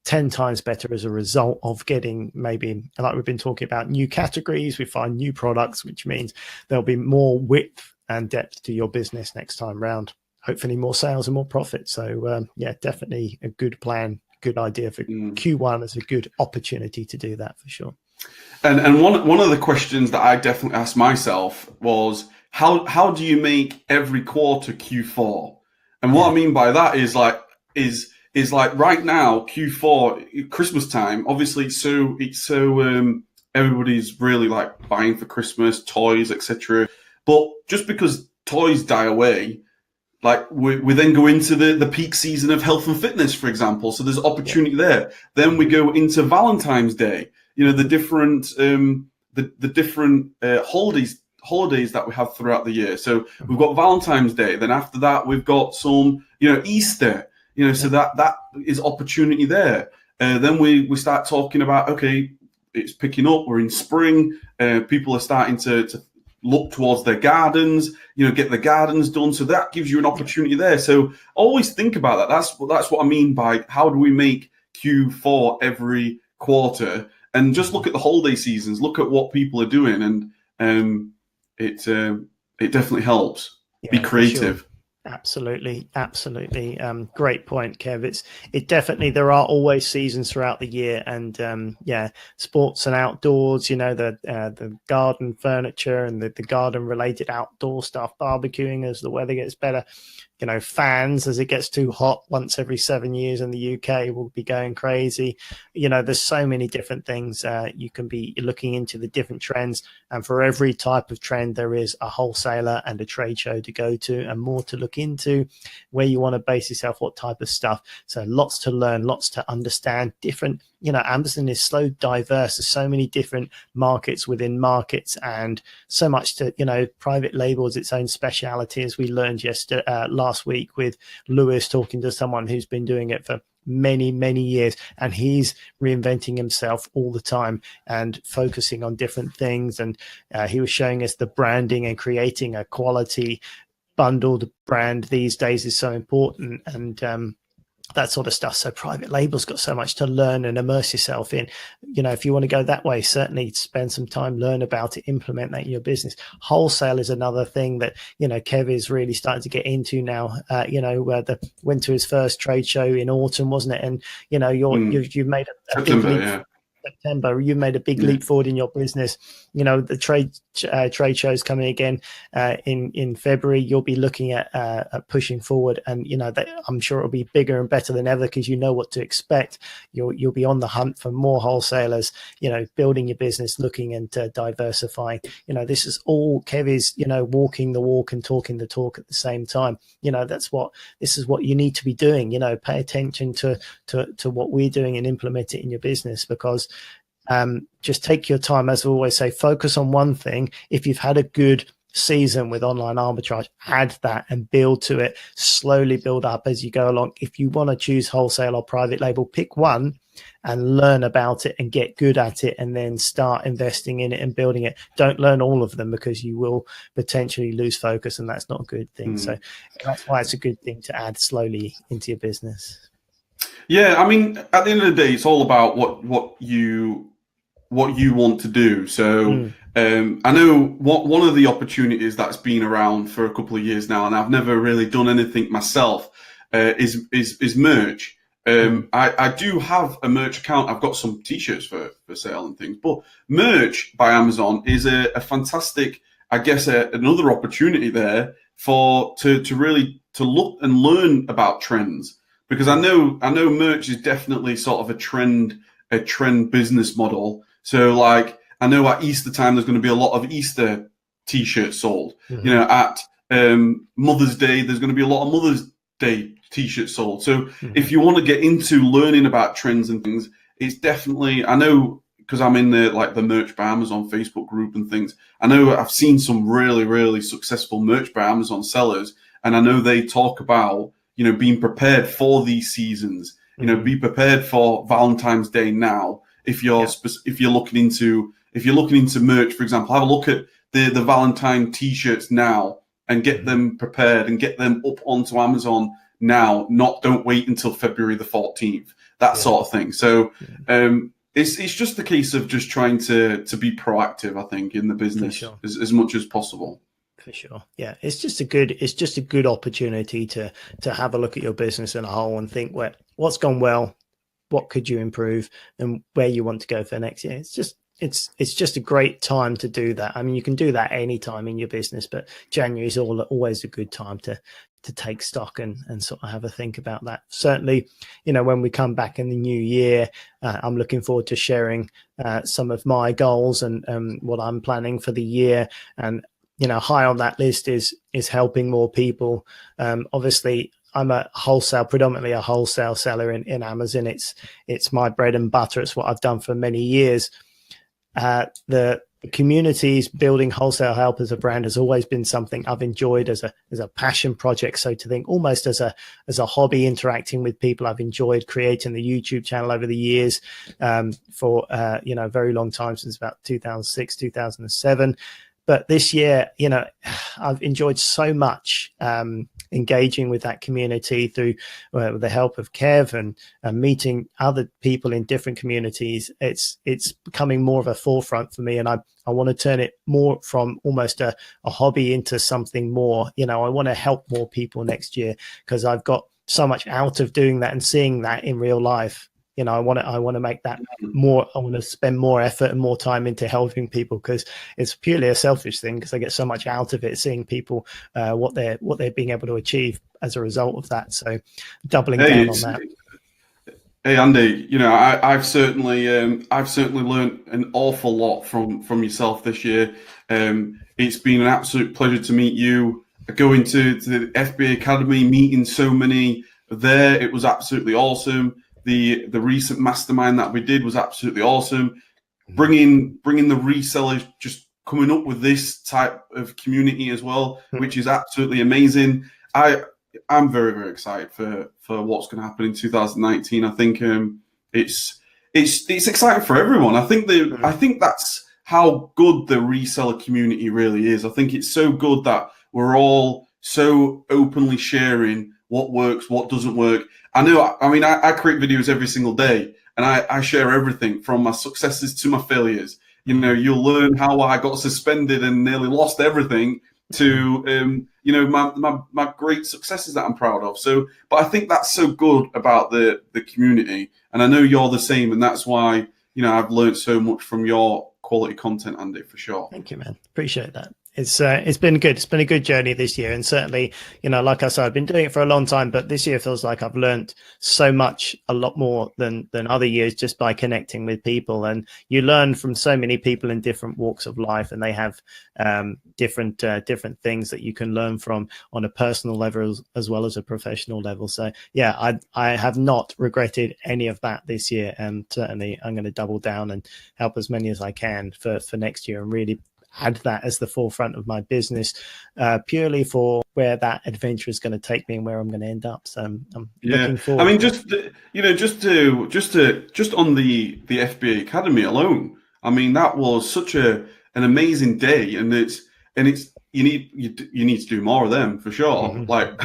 10 times better as a result of getting, maybe like we've been talking about, new categories. We find new products, which means there'll be more width and depth to your business next time round. Hopefully more sales and more profit. So yeah, definitely a good plan, good idea for Q1 as a good opportunity to do that, for sure. And one of the questions that I definitely asked myself was, how do you make every quarter Q4? And what I mean by that is like right now, Q4, Christmas time, obviously it's so everybody's really like buying for Christmas, toys, etc. But just because toys die away, like we then go into the peak season of health and fitness, for example. So there's opportunity there. Then we go into Valentine's Day. You know, the different holidays that we have throughout the year. So we've got Valentine's Day. Then after that, we've got some, Easter. So that is opportunity there. Then we start talking about, okay, it's picking up. We're in spring. People are starting to look towards their gardens, get the gardens done. So that gives you an opportunity there. So always think about that. That's what I mean by how do we make Q4 every quarter, and just look at the holiday seasons, look at what people are doing, and it definitely helps. Be creative. Sure. Absolutely. Great point, Kev. It definitely, there are always seasons throughout the year, and sports and outdoors, the garden furniture and the garden related outdoor stuff, barbecuing as the weather gets better, fans as it gets too hot once every 7 years in the UK will be going crazy. There's so many different things. You can be looking into the different trends, and for every type of trend there is a wholesaler and a trade show to go to, and more to look into where you want to base yourself, what type of stuff. So lots to learn, lots to understand. Different, Amazon is so diverse. There's so many different markets within markets, and so much to, private labels, its own speciality, as we learned last week with Lewis, talking to someone who's been doing it for many years, and he's reinventing himself all the time and focusing on different things. And he was showing us the branding, and creating a quality bundled brand these days is so important, and that sort of stuff. So private labels got so much to learn and immerse yourself in. If you want to go that way, certainly spend some time, learn about it, implement that in your business. Wholesale is another thing that, Kev is really starting to get into now. Went to his first trade show in autumn, wasn't it? And, you've made a big leap. September, you made a big leap forward in your business. The trade shows coming again in February. You'll be looking at pushing forward, and I'm sure it'll be bigger and better than ever, because you know what to expect. You'll be on the hunt for more wholesalers. Building your business, looking into diversifying. This is all Kev is. Walking the walk and talking the talk at the same time. This is what you need to be doing. Pay attention to what we're doing and implement it in your business, because just take your time. As I always say, focus on one thing. If you've had a good season with online arbitrage, add that and build to it. Slowly build up as you go along. If you want to choose wholesale or private label, pick one and learn about it and get good at it, and then start investing in it and building it. Don't learn all of them, because you will potentially lose focus, and that's not a good thing. So that's why it's a good thing to add slowly into your business. Yeah, I mean, at the end of the day, it's all about what you want to do. So I know one of the opportunities that's been around for a couple of years now, and I've never really done anything myself, is merch. I do have a merch account. I've got some t-shirts for sale and things, but merch by Amazon is a fantastic, I guess, another opportunity there to really look and learn about trends. Because I know merch is definitely sort of a trend business model. So like, I know at Easter time, there's going to be a lot of Easter t-shirts sold. At Mother's Day, there's going to be a lot of Mother's Day t-shirts sold. So if you want to get into learning about trends and things, it's definitely, I know, because I'm in the Merch by Amazon Facebook group and things, I know I've seen some really, really successful Merch by Amazon sellers. And I know they talk about, being prepared for these seasons, be prepared for Valentine's Day now. If you're looking into if you're looking into merch, for example, have a look at the Valentine t-shirts now and get them prepared and get them up onto Amazon now. Don't wait until February the 14th, that sort of thing. So it's just a case of just trying to be proactive, I think, in the business as much as possible. For sure. Yeah. It's just a good opportunity to have a look at your business in a whole and think what's gone well, what could you improve, and where you want to go for next year. It's just a great time to do that. I mean, you can do that any time in your business, but January is always a good time to take stock and sort of have a think about that. Certainly, when we come back in the new year, I'm looking forward to sharing some of my goals and what I'm planning for the year. And high on that list is helping more people. Obviously, I'm predominantly a wholesale seller in Amazon. It's my bread and butter. It's what I've done for many years. The communities, building Wholesale Help as a brand has always been something I've enjoyed as a passion project. So to think almost as a hobby, interacting with people. I've enjoyed creating the YouTube channel over the years for a very long time, since about 2006, 2007. But this year, I've enjoyed so much engaging with that community through the help of Kev and meeting other people in different communities. It's becoming more of a forefront for me, and I want to turn it more from almost a hobby into something more. I want to help more people next year, because I've got so much out of doing that and seeing that in real life. I want to make that more. I want to spend more effort and more time into helping people, because it's purely a selfish thing, because I get so much out of it, seeing people what they're being able to achieve as a result of that. So doubling down on that. Hey Andy, I've certainly learned an awful lot from yourself this year. It's been an absolute pleasure to meet you. Going to the FBA Academy, meeting so many there, it was absolutely awesome. The recent mastermind that we did was absolutely awesome. Bringing the resellers, just coming up with this type of community as well, which is absolutely amazing. I'm very, very excited for what's going to happen in 2019. I think it's exciting for everyone. I think that's how good the reseller community really is. I think it's so good that we're all so openly sharing what works, what doesn't work. I create videos every single day, and I share everything from my successes to my failures. You'll learn how I got suspended and nearly lost everything to, my great successes that I'm proud of. So, but I think that's so good about the community, and I know you're the same, and that's why, I've learned so much from your quality content, Andy, for sure. Thank you, man. Appreciate that. It's been good. It's been a good journey this year, and certainly, like I said, I've been doing it for a long time, but this year feels like I've learned so much, a lot more than other years, just by connecting with people. And you learn from so many people in different walks of life, and they have different things that you can learn from on a personal level as well as a professional level. So yeah, I have not regretted any of that this year, and certainly I'm going to double down and help as many as I can for next year, and really add that as the forefront of my business, purely for where that adventure is going to take me and where I'm going to end up. So I'm looking forward. I mean, just on the FBA Academy alone, I mean, that was such an amazing day, and you need to do more of them for sure. Mm-hmm. Like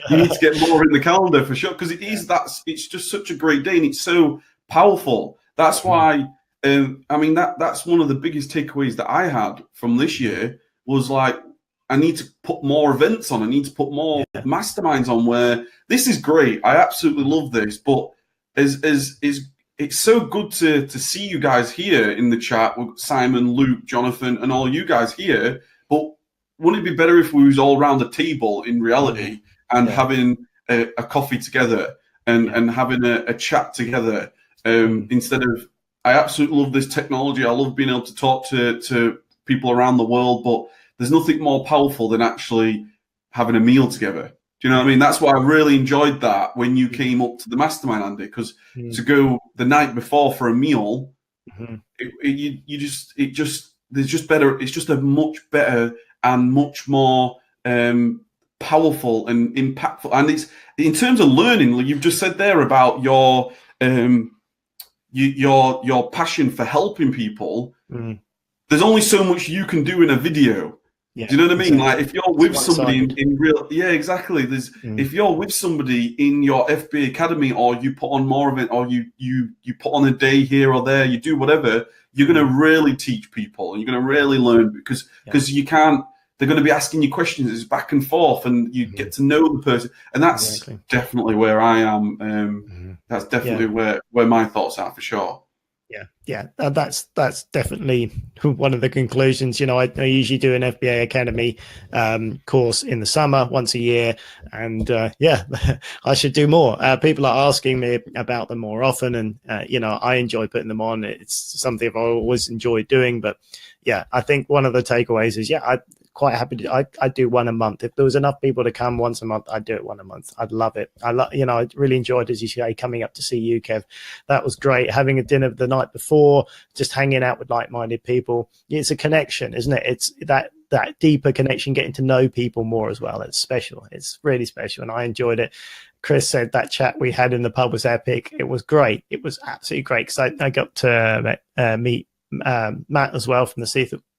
you need to get more in the calendar for sure, because it's just such a great day, and it's so powerful. That's why. That's one of the biggest takeaways that I had from this year was like, I need to put more events on. I need to put more masterminds on, where this is great. I absolutely love this, but it's so good to see you guys here in the chat with Simon, Luke, Jonathan, and all you guys here. But wouldn't it be better if we was all around the table in reality and having a coffee together and having a chat together instead of, I absolutely love this technology. I love being able to talk to people around the world, but there's nothing more powerful than actually having a meal together. Do you know what I mean? That's why I really enjoyed that when you came up to the mastermind, Andy, because to go the night before for a meal, it's just a much better and much more powerful and impactful. And it's in terms of learning, like you've just said there about your passion for helping people. Mm. There's only so much you can do in a video. Yeah, do you know what I mean? exactly. Like if you're with somebody in real, yeah, exactly. If you're with somebody in your FBA Academy, or you put on more of it, or you put on a day here or there, you do whatever, you're going to really teach people, and you're going to really learn because you can't. They're going to be asking you questions. It's back and forth, and you get to know the person, and that's definitely where I am. That's definitely where my thoughts are for sure. Yeah, that's definitely one of the conclusions. You know, I usually do an FBA Academy course in the summer once a year, and I should do more. People are asking me about them more often, and you know, I enjoy putting them on. It's something I've always enjoyed doing. But yeah, I think one of the takeaways is I quite happy to I do one a month. If there was enough people to come once a month, I'd do it one a month. I'd love it. I really enjoyed, as you say, coming up to see you, Kev. That was great. Having a dinner the night before, just hanging out with like-minded people. It's a connection, isn't it? It's that deeper connection, getting to know people more as well. It's special. It's really special, and I enjoyed it. Chris said that chat we had in the pub was epic. It was great. It was absolutely great because I got to meet Matt as well from the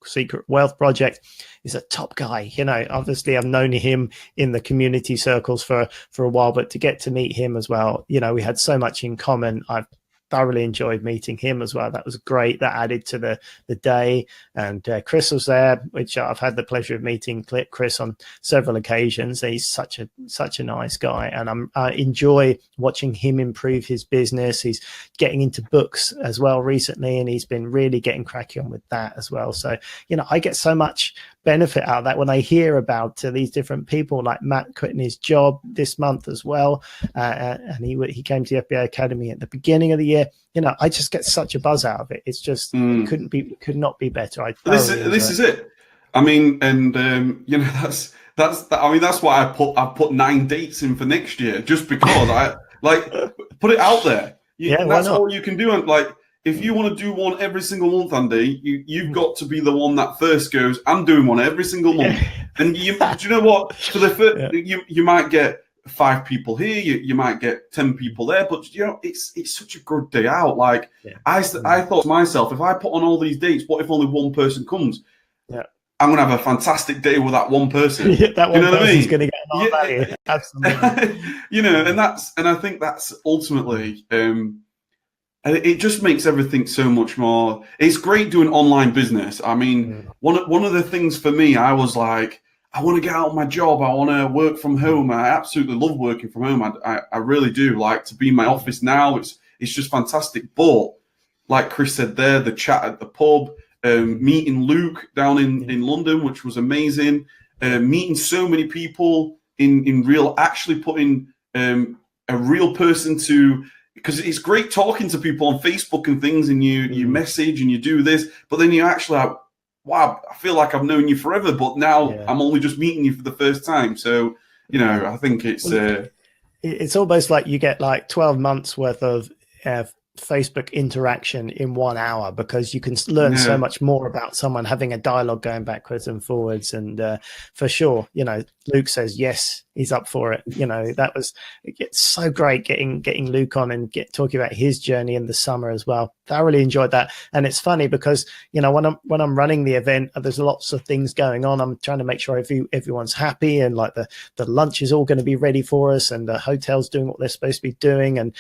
Secret Wealth Project. He's a top guy. You know, obviously I've known him in the community circles for a while, but to get to meet him as well, you know, we had so much in common. I've thoroughly enjoyed meeting him as well. That was great. That added to the day. And Chris was there, which I've had the pleasure of meeting Chris on several occasions. He's such a nice guy, and I enjoy watching him improve his business. He's getting into books as well recently, and he's been really getting cracking on with that as well. So, you know, I get so much benefit out of that when I hear about these different people, like Matt quitting his job this month as well, and he came to the FBA Academy at the beginning of the year. You know, I just get such a buzz out of it. It's just could not be better. This is it. I mean, and you know, that's why I've put 9 dates in for next year, just because I like put it out there. That's all you can do. And like, if you want to do one every single month, Andy, you've got to be the one that first goes, I'm doing one every single month. And do you know what? For the first, you might get 5 people here, you might get 10 people there, but you know, it's such a good day out. Like I thought to myself, if I put on all these dates, what if only one person comes? I'm gonna have a fantastic day with that one person. That one person's gonna get a lot of value. Absolutely. You know, and I think that's ultimately it just makes everything so much more. It's great doing online business. I mean, one of the things for me, I was like, I want to get out of my job. I want to work from home. I absolutely love working from home. I really do like to be in my office now. It's just fantastic. But like Chris said there, the chat at the pub, meeting Luke down in London, which was amazing. Meeting so many people in real, actually putting a real person to, because it's great talking to people on Facebook and things, and you message and you do this, but then you actually like, wow, I feel like I've known you forever, but now I'm only just meeting you for the first time. So, you know, I think it's almost like you get like 12 months worth of Facebook interaction in 1 hour, because you can learn so much more about someone, having a dialogue going backwards and forwards. And for sure, you know, Luke says yes, he's up for it. You know, it's so great getting Luke on and talking about his journey in the summer as well. Thoroughly enjoyed that. And it's funny because, you know, when I'm running the event, there's lots of things going on. I'm trying to make sure everyone's happy, and like the lunch is all going to be ready for us, and the hotel's doing what they're supposed to be doing, and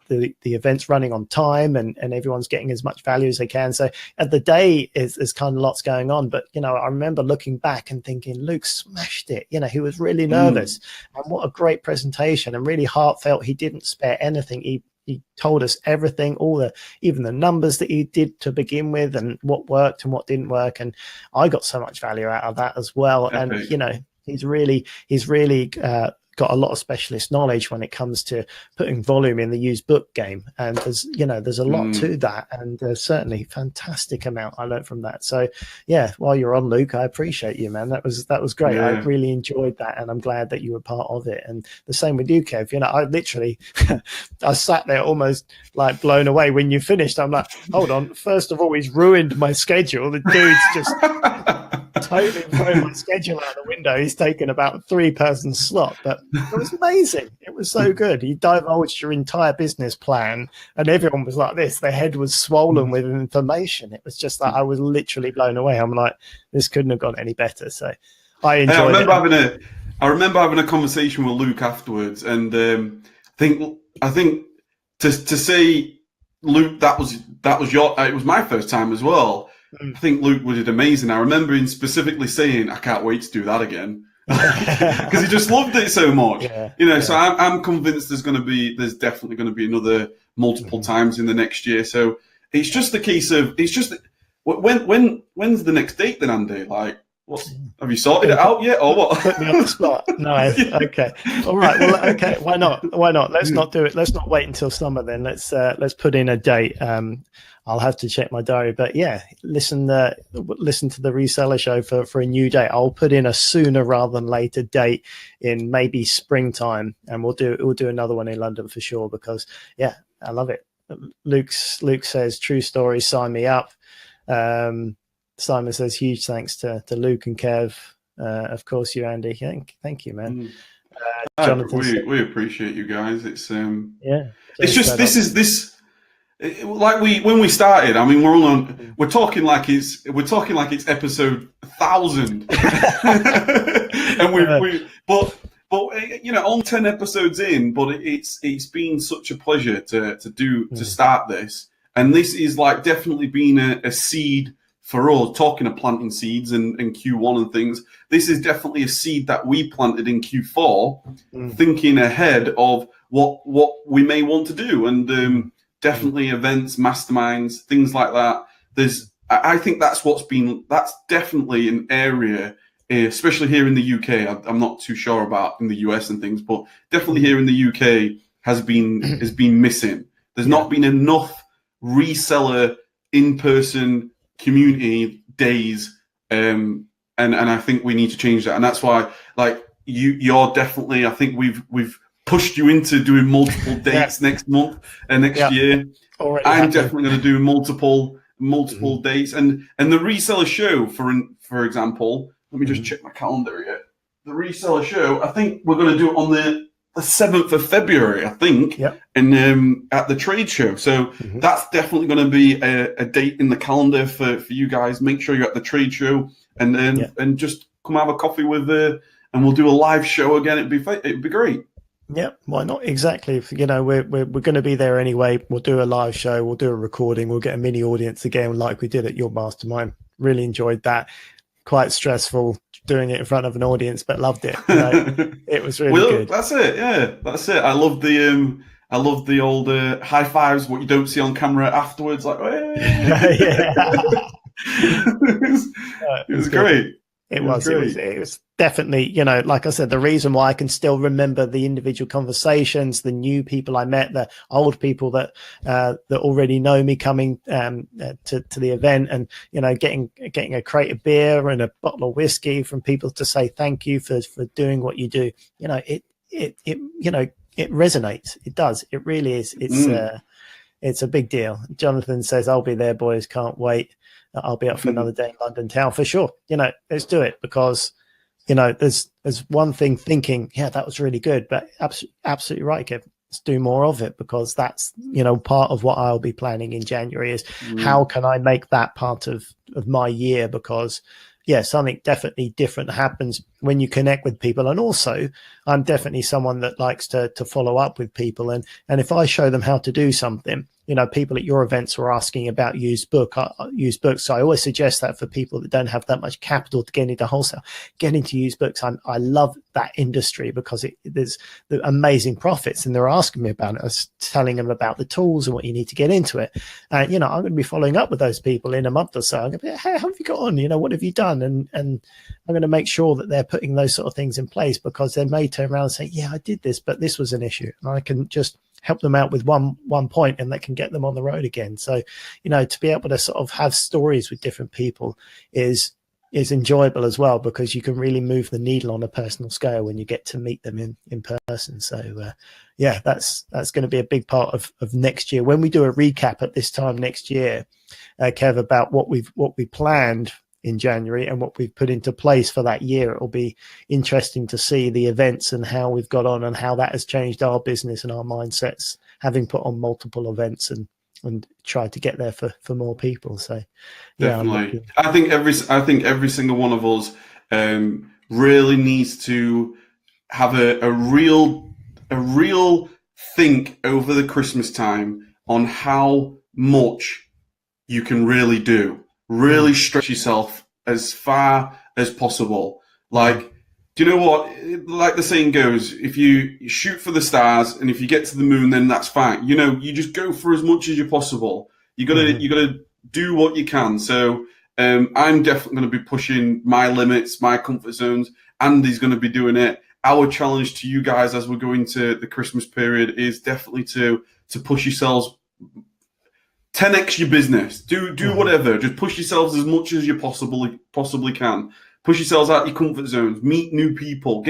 the event's running on time, and everyone's getting as much value as they can. So at the day is kind of lots going on. But, you know, I remember looking back and thinking, Luke smashed it. You know, he was really nervous, and what a great presentation, and really heartfelt. He didn't spare anything. He told us everything, even the numbers that he did to begin with, and what worked and what didn't work. And I got so much value out of that as well. Epic. And, you know, he's really got a lot of specialist knowledge when it comes to putting volume in the used book game. And there's a lot to that, and certainly fantastic amount I learned from that. So yeah, while you're on, Luke, I appreciate you, man. That was great. Yeah. I really enjoyed that, and I'm glad that you were part of it. And the same with you, Kev. You know, I literally I sat there almost like blown away when you finished. I'm like, hold on, first of all, he's ruined my schedule. The dude's just totally thrown my schedule out the window. He's taken about a 3-person slot, but it was amazing. It was so good. He divulged your entire business plan, and everyone was like this. Their head was swollen with information. It was just like I was literally blown away. I'm like, this couldn't have gone any better. So I enjoyed it. I remember having a conversation with Luke afterwards, and I think to say, Luke, that was it was my first time as well. I think Luke did amazing. I remember him specifically saying, "I can't wait to do that again," because he just loved it so much. Yeah, So I'm convinced there's definitely going to be another multiple times in the next year. So it's just a case of when's the next date then, Andy? Like, have you sorted it out yet, or what? Put me on the spot. Nice. Yeah. Okay. All right. Well, okay. Why not? Let's not do it. Let's not wait until summer then. Let's put in a date. I'll have to check my diary, but yeah, listen to the Reseller Show for a new date. I'll put in a sooner rather than later date in maybe springtime, and we'll do another one in London for sure, because yeah, I love it. Luke says, true story, sign me up. Simon says, huge thanks to Luke and Kev. Of course, you, Andy. Thank you, man. Jonathan, we appreciate you guys. It's it's just like when we started. I mean, we're talking like it's episode 1,000, and but on 10 episodes in, but it's been such a pleasure to start this, and this is like definitely been a seed. For us, talking of planting seeds in Q1 and things, this is definitely a seed that we planted in Q4, thinking ahead of what we may want to do, and definitely events, masterminds, things like that. I think that's definitely an area, especially here in the UK. I'm not too sure about in the US and things, but definitely here in the UK has been missing. There's not been enough reseller in-person community days, and I think we need to change that, and that's why, like, you're definitely, I think we've pushed you into doing multiple dates next month and next year. I'm definitely going to do multiple dates, and the Reseller Show, for example, let me just check my calendar here. The Reseller Show, I think we're going to do it on the 7th of February, I think, and at the trade show. So that's definitely going to be a date in the calendar for you guys. Make sure you're at the trade show, and and just come have a coffee with and we'll do a live show again. It'd be great. Yeah, why not? Exactly. We're going to be there anyway. We'll do a live show. We'll do a recording. We'll get a mini audience again, like we did at your mastermind. Really enjoyed that. Quite stressful doing it in front of an audience, but loved it. It was really good. That's it. Yeah, that's it. I love the old high fives. What you don't see on camera afterwards, like, it was great. It was definitely, like I said, the reason why I can still remember the individual conversations, the new people I met, the old people that already know me coming to the event, and getting a crate of beer and a bottle of whiskey from people to say thank you for doing what you do. It resonates. It does. It really is. It's a big deal. Jonathan says, "I'll be there, boys. Can't wait. I'll be up for another day in London town for sure." Let's do it, because there's one thing thinking, yeah, that was really good, but absolutely right, Kev. Let's do more of it, because that's part of what I'll be planning in January is how can I make that part of my year, because something definitely different happens when you connect with people. And also, I'm definitely someone that likes to follow up with people, and if I show them how to do something, people at your events were asking about used books. So I always suggest that for people that don't have that much capital to get into wholesale, get into used books. I love that industry because there's the amazing profits, and they're asking me about it. I was telling them about the tools and what you need to get into it. I'm going to be following up with those people in a month or so. I'm going to be, hey, how have you got on? What have you done? And I'm going to make sure that they're putting those sort of things in place, because they may turn around and say, yeah, I did this, but this was an issue. And I can just help them out with one point, and that can get them on the road again. So, to be able to sort of have stories with different people is enjoyable as well, because you can really move the needle on a personal scale when you get to meet them in person. So, that's going to be a big part of next year. When we do a recap at this time next year, Kev, about what we planned in January and what we've put into place for that year. It'll be interesting to see the events and how we've got on and how that has changed our business and our mindsets, having put on multiple events and tried to get there for more people. So yeah, definitely. I think every single one of us really needs to have a real think over the Christmas time on how much you can really do. Really stretch yourself as far as possible. Like, do you know what? Like the saying goes, if you shoot for the stars and if you get to the moon, then that's fine. You know, you just go for as much as you possible. You gotta do what you can. So I'm definitely going to be pushing my limits, my comfort zones. Andy's going to be doing it. Our challenge to you guys as we're going to the Christmas period is definitely to push yourselves 10x your business. Do whatever. Just push yourselves as much as you possibly can. Push yourselves out your comfort zones. Meet new people.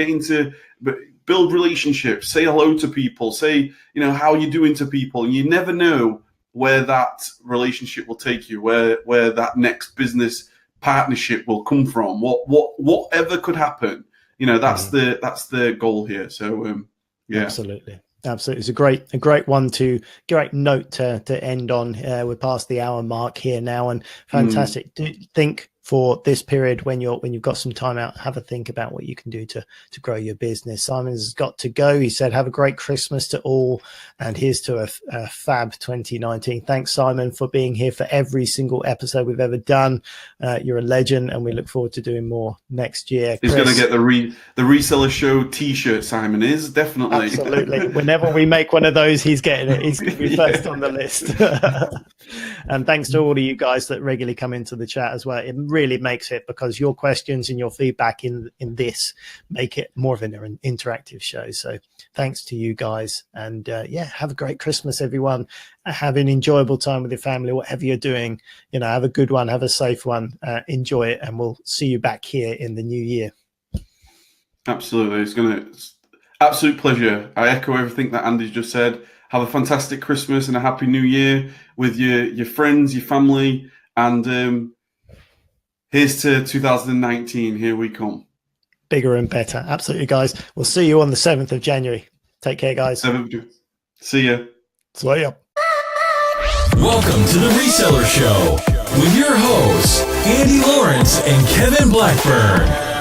Build relationships. Say hello to people. Say, you know, how you're doing to people. And you never know where that relationship will take you. Where that next business partnership will come from. Whatever could happen. You know, that's the goal here. So yeah, absolutely. It's a great one great note to end on. We're past the hour mark here now, and fantastic. Do think for this period when you've got some time out, have a think about what you can do to grow your business. Simon's got to go. He said, have a great Christmas to all, and here's to a fab 2019. Thanks, Simon, for being here for every single episode we've ever done. You're a legend, and we look forward to doing more next year. He's going to get the Reseller Show t-shirt. Simon is definitely. Absolutely. Whenever we make one of those, he's getting it. He's going to be first on the list. And thanks to all of you guys that regularly come into the chat as well. It really makes it, because your questions and your feedback in this make it more of an interactive show. So thanks to you guys, and have a great Christmas, everyone. Have an enjoyable time with your family, whatever you're doing. You know, have a good one, have a safe one, enjoy it, and we'll see you back here in the new year. Absolutely. It's absolute pleasure. I echo everything that Andy's just said. Have a fantastic Christmas and a happy new year with your friends, your family, and here's to 2019. Here we come. Bigger and better. Absolutely, guys. We'll see you on the 7th of January. Take care, guys. See ya. See ya. Welcome to the Reseller Show with your hosts, Andy Lawrence and Kevin Blackburn.